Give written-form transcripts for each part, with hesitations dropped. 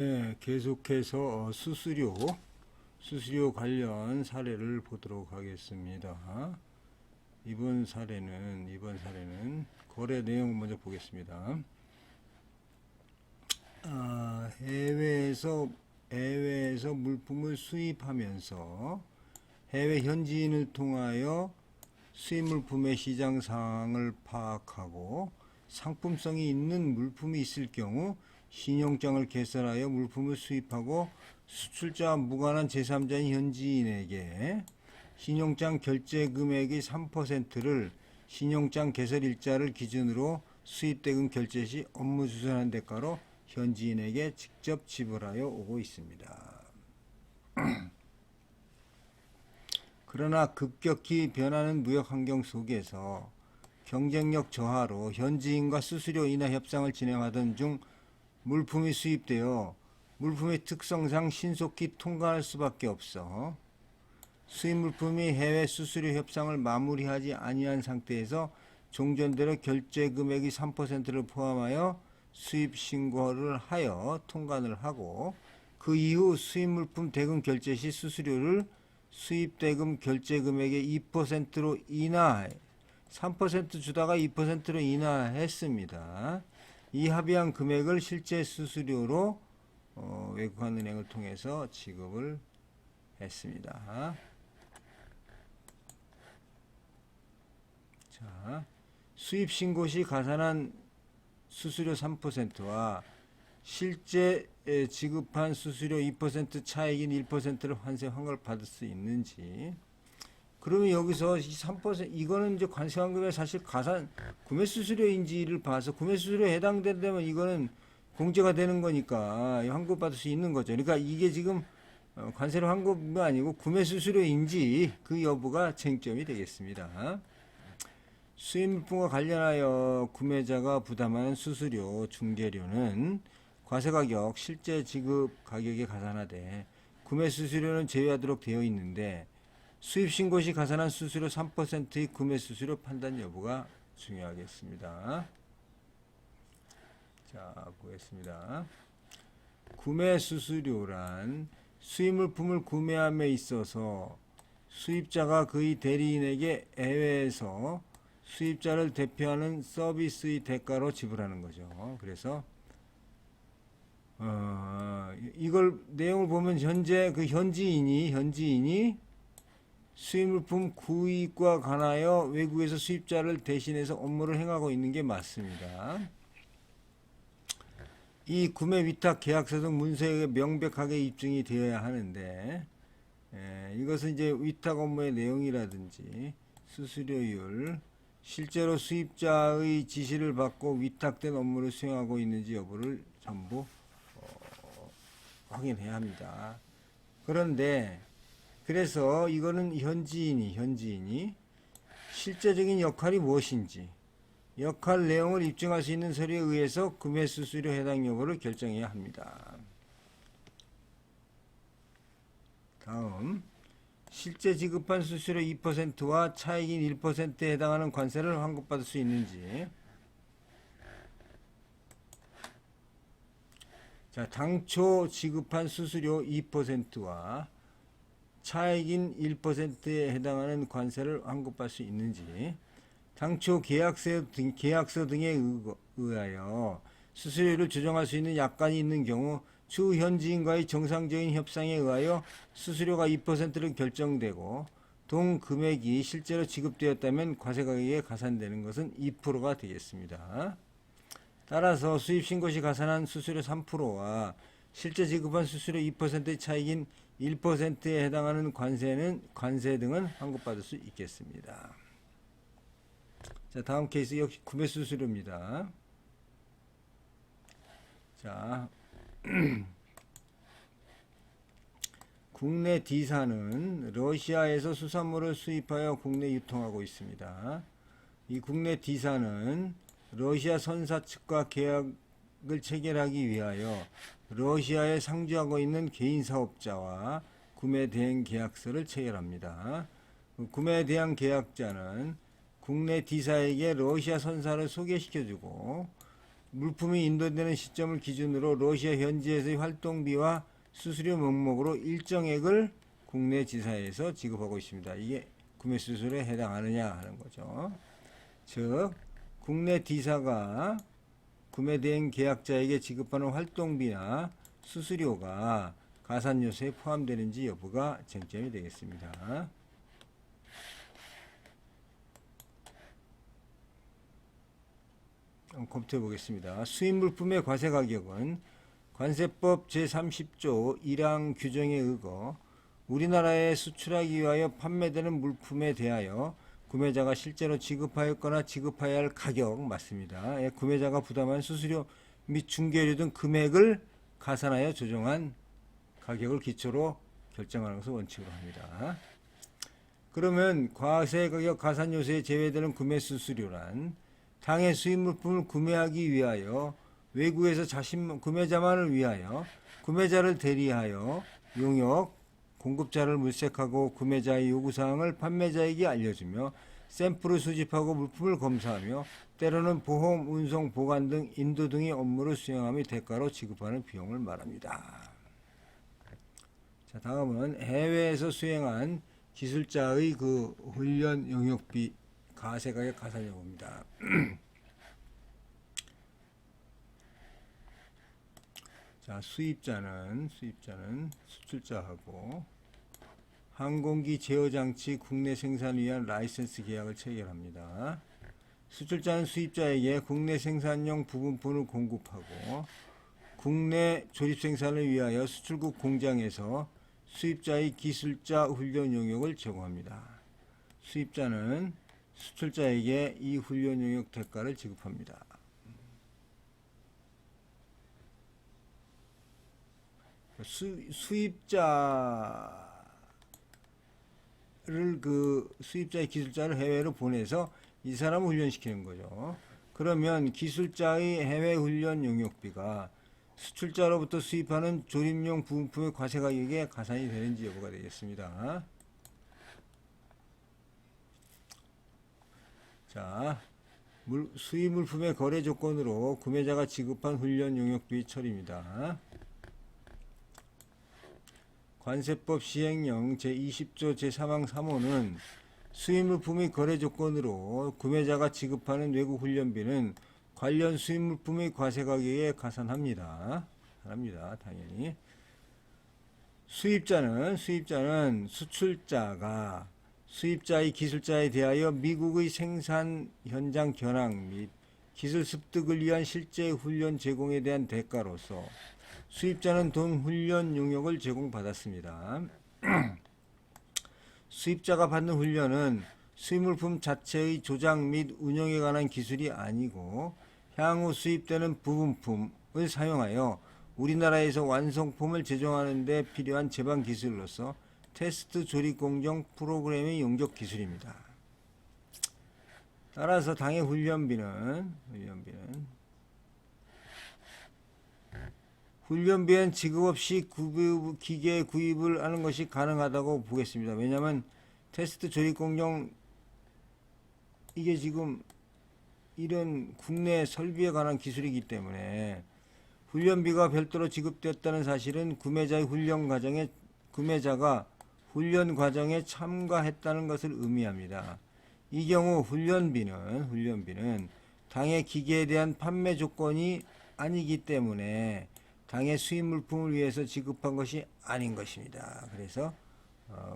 네, 계속해서 수수료 관련 사례를 보도록 하겠습니다. 이번 사례는 거래 내용 먼저 보겠습니다. 해외에서 물품을 수입하면서 해외 현지인을 통하여 수입 물품의 시장 상황을 파악하고 상품성이 있는 물품이 있을 경우 신용장을 개설하여 물품을 수입하고 수출자와 무관한 제3자인 현지인에게 신용장 결제 금액의 3%를 신용장 개설 일자를 기준으로 수입대금 결제 시 업무 수선한 대가로 현지인에게 직접 지불하여 오고 있습니다. 그러나 급격히 변하는 무역 환경 속에서 경쟁력 저하로 현지인과 수수료 인하 협상을 진행하던 중 물품이 수입되어 물품의 특성상 신속히 통과할 수밖에 없어 수입 물품이 해외 수수료 협상을 마무리하지 아니한 상태에서 종전대로 결제 금액의 3%를 포함하여 수입 신고를 하여 통관을 하고 그 이후 수입 물품 대금 결제 시 수수료를 수입 대금 결제 금액의 2%로 인하, 3% 주다가 2%로 인하했습니다. 이 합의한 금액을 실제 수수료로 외국한 은행을 통해서 지급을 했습니다. 자, 수입 신고 시 가산한 수수료 3%와 실제 지급한 수수료 2% 차익인 1%를 환세 환급을 받을 수 있는지. 그러면 여기서 3% 이거는 이제 관세 환급에 사실 가산 구매 수수료인지를 봐서 구매 수수료에 해당된다면 이거는 공제가 되는 거니까 환급 받을 수 있는 거죠. 그러니까 이게 지금 관세로 환급이 아니고 구매 수수료인지 그 여부가 쟁점이 되겠습니다. 수입 물품과 관련하여 구매자가 부담하는 수수료, 중개료는 과세가격, 실제 지급 가격에 가산하되 구매 수수료는 제외하도록 되어 있는데 수입 신고 시 가산한 수수료 3%의 구매 수수료 판단 여부가 중요하겠습니다. 자, 보겠습니다. 구매 수수료란 수입 물품을 구매함에 있어서 수입자가 그의 대리인에게 해외에서 수입자를 대표하는 서비스의 대가로 지불하는 거죠. 그래서 이걸 내용을 보면 현재 그 현지인이 수입 물품 구입과 관하여 외국에서 수입자를 대신해서 업무를 행하고 있는 게 맞습니다. 이 구매 위탁 계약서 등 문서에 명백하게 입증이 되어야 하는데 이것은 이제 위탁 업무의 내용이라든지 수수료율, 실제로 수입자의 지시를 받고 위탁된 업무를 수행하고 있는지 여부를 전부 확인해야 합니다. 그런데 그래서 이거는 현지인이 실제적인 역할이 무엇인지 역할 내용을 입증할 수 있는 서류에 의해서 구매 수수료 해당 여부를 결정해야 합니다. 다음, 실제 지급한 수수료 2%와 차익인 1%에 해당하는 관세를 환급받을 수 있는지. 자, 당초 지급한 수수료 2%와 차익인 1%에 해당하는 관세를 환급받을 수 있는지. 당초 계약서 등에 의하여 수수료를 조정할 수 있는 약관이 있는 경우 추 현지인과의 정상적인 협상에 의하여 수수료가 2%로 결정되고 동 금액이 실제로 지급되었다면 과세가격에 가산되는 것은 2%가 되겠습니다. 따라서 수입 신고 시 가산한 수수료 3%와 실제 지급한 수수료 2%의 차익인 1%에 해당하는 관세 등은 환급받을 수 있겠습니다. 자, 다음 케이스 역시 구매 수수료입니다. 자, 국내 D사는 러시아에서 수산물을 수입하여 국내 유통하고 있습니다. 이 국내 D사는 러시아 선사 측과 계약을 체결하기 위하여 러시아에 상주하고 있는 개인 사업자와 구매 대행 계약서를 체결합니다. 구매 대행 계약자는 국내 D사에게 러시아 선사를 소개시켜주고 물품이 인도되는 시점을 기준으로 러시아 현지에서의 활동비와 수수료 명목으로 일정액을 국내 지사에서 지급하고 있습니다. 이게 구매 수수료에 해당하느냐 하는 거죠. 즉 국내 D사가 구매 대행 계약자에게 지급하는 활동비나 수수료가 가산 요소에 포함되는지 여부가 쟁점이 되겠습니다. 검토해 보겠습니다. 수입 물품의 과세 가격은 관세법 제30조 1항 규정에 의거 우리나라에 수출하기 위하여 판매되는 물품에 대하여 구매자가 실제로 지급하였거나 지급해야 할 가격 맞습니다. 구매자가 부담한 수수료 및 중개료 등 금액을 가산하여 조정한 가격을 기초로 결정하는 것을 원칙으로 합니다. 그러면 과세가격 가산 요소에 제외되는 구매 수수료란 당해 수입 물품을 구매하기 위하여 외국에서 구매자만을 위하여 구매자를 대리하여 용역, 공급자를 물색하고 구매자의 요구사항을 판매자에게 알려주며 샘플을 수집하고 물품을 검사하며 때로는 보험, 운송, 보관 등 인도 등의 업무를 수행함의 대가로 지급하는 비용을 말합니다. 자, 다음은 해외에서 수행한 기술자의 그 훈련 용역비 과세가격 가산 여부입니다. 자, 수입자는 수출자하고 항공기 제어장치 국내 생산을 위한 라이선스 계약을 체결합니다. 수출자는 수입자에게 국내 생산용 부분품을 공급하고 국내 조립 생산을 위하여 수출국 공장에서 수입자의 기술자 훈련 용역을 제공합니다. 수입자는 수출자에게 이 훈련 용역 대가를 지급합니다. 수입자의 기술자를 해외로 보내서 이 사람을 훈련시키는 거죠. 그러면 기술자의 해외 훈련 용역비가 수출자로부터 수입하는 조립용 부품의 과세 가격에 가산이 되는지 여부가 되겠습니다. 자, 수입 물품의 거래 조건으로 구매자가 지급한 훈련 용역비 처리입니다. 관세법 시행령 제20조 제3항 3호는 수입 물품의 거래 조건으로 구매자가 지급하는 외국 훈련비는 관련 수입 물품의 과세 가격에 가산합니다. 당연히. 수입자는 수출자가 수입자의 기술자에 대하여 미국의 생산 현장 견학 및 기술 습득을 위한 실제 훈련 제공에 대한 대가로서 수입자는 돈 훈련 용역을 제공받았습니다. 수입자가 받는 훈련은 수입물품 자체의 조작 및 운영에 관한 기술이 아니고 향후 수입되는 부분품을 사용하여 우리나라에서 완성품을 제조하는 데 필요한 제반 기술로서 테스트 조립 공정 프로그램의 용접 기술입니다. 따라서 당해 훈련비는 지급 없이 기계 구입을 하는 것이 가능하다고 보겠습니다. 왜냐하면 테스트 조립 공정 이게 지금 이런 국내 설비에 관한 기술이기 때문에 훈련비가 별도로 지급되었다는 사실은 구매자가 훈련 과정에 참가했다는 것을 의미합니다. 이 경우 훈련비는 당해 기계에 대한 판매 조건이 아니기 때문에 당해 수입 물품을 위해서 지급한 것이 아닌 것입니다. 그래서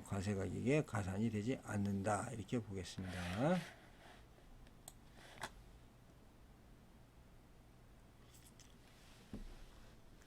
과세 가격에 가산이 되지 않는다 이렇게 보겠습니다.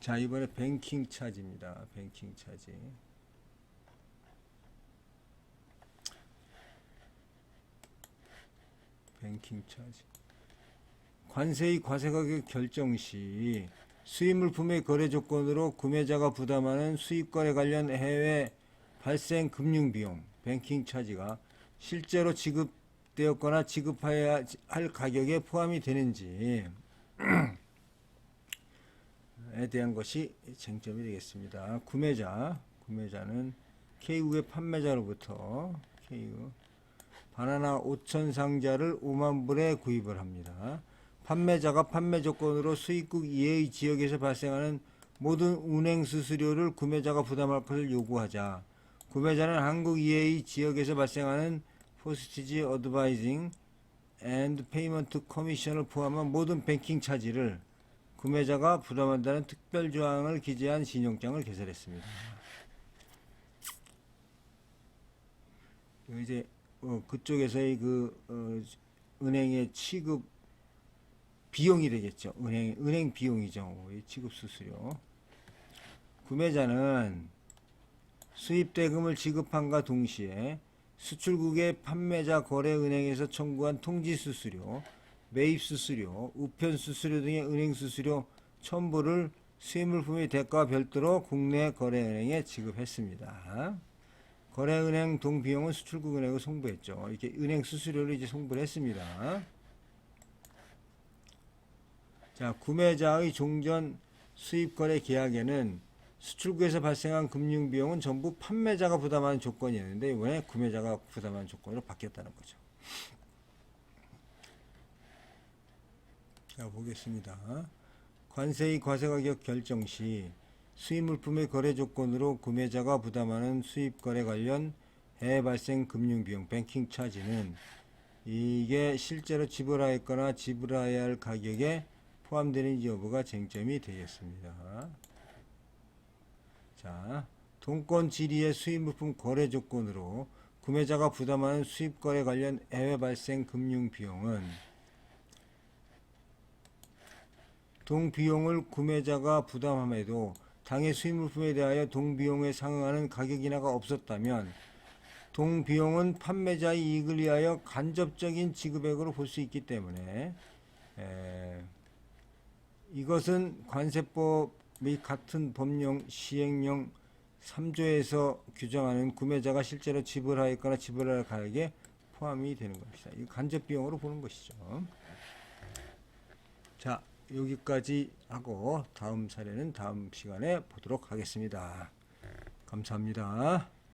자, 이번에 뱅킹 차지입니다. 뱅킹 차지. 관세의 과세가격 결정 시 수입 물품의 거래 조건으로 구매자가 부담하는 수입거래 관련 해외 발생 금융비용, 뱅킹 차지가 실제로 지급되었거나 지급해야 할 가격에 포함이 되는지에 대한 것이 쟁점이 되겠습니다. 구매자는 K국의 판매자로부터 바나나 5천 상자를 5만 불에 구입을 합니다. 판매자가 판매 조건으로 수입국 이외의 지역에서 발생하는 모든 운행 수수료를 구매자가 부담할 것을 요구하자 구매자는 한국 이외의 지역에서 발생하는 포스티지 어드바이징 앤드 페이먼트 커미션을 포함한 모든 뱅킹 차지를 구매자가 부담한다는 특별 조항을 기재한 신용장을 개설했습니다. 이제 그쪽에서의 은행의 취급 비용이 되겠죠. 은행 비용이죠. 취급 수수료. 구매자는 수입 대금을 지급함과 동시에 수출국의 판매자 거래은행에서 청구한 통지 수수료, 매입 수수료, 우편 수수료 등의 은행 수수료 첨부를 수입물품의 대가와 별도로 국내 거래은행에 지급했습니다. 거래은행 동비용은 수출국 은행에 송부했죠. 이렇게 은행 수수료를 이제 송부를 했습니다. 자, 구매자의 종전 수입거래 계약에는 수출국에서 발생한 금융비용은 전부 판매자가 부담하는 조건이었는데 이번에 구매자가 부담하는 조건으로 바뀌었다는 거죠. 자, 보겠습니다. 관세의 과세가격 결정 시 수입물품의 거래 조건으로 구매자가 부담하는 수입거래 관련 해외 발생 금융비용 뱅킹 차지는 이게 실제로 지불하였거나 지불해야 할 가격에 포함되는지 여부가 쟁점이 되겠습니다. 자, 동권 지리의 수입물품 거래 조건으로 구매자가 부담하는 수입거래 관련 해외 발생 금융비용은 동비용을 구매자가 부담함에도 당해 수입물품에 대하여 동비용에 상응하는 가격인하가 없었다면 동비용은 판매자의 이익을 위하여 간접적인 지급액으로 볼 수 있기 때문에 이것은 관세법 및 같은 법령 시행령 3조에서 규정하는 구매자가 실제로 지불하였거나 지불할 가격에 포함이 되는 것이다. 이 간접비용으로 보는 것이죠. 자, 여기까지 하고 다음 사례는 다음 시간에 보도록 하겠습니다. 감사합니다.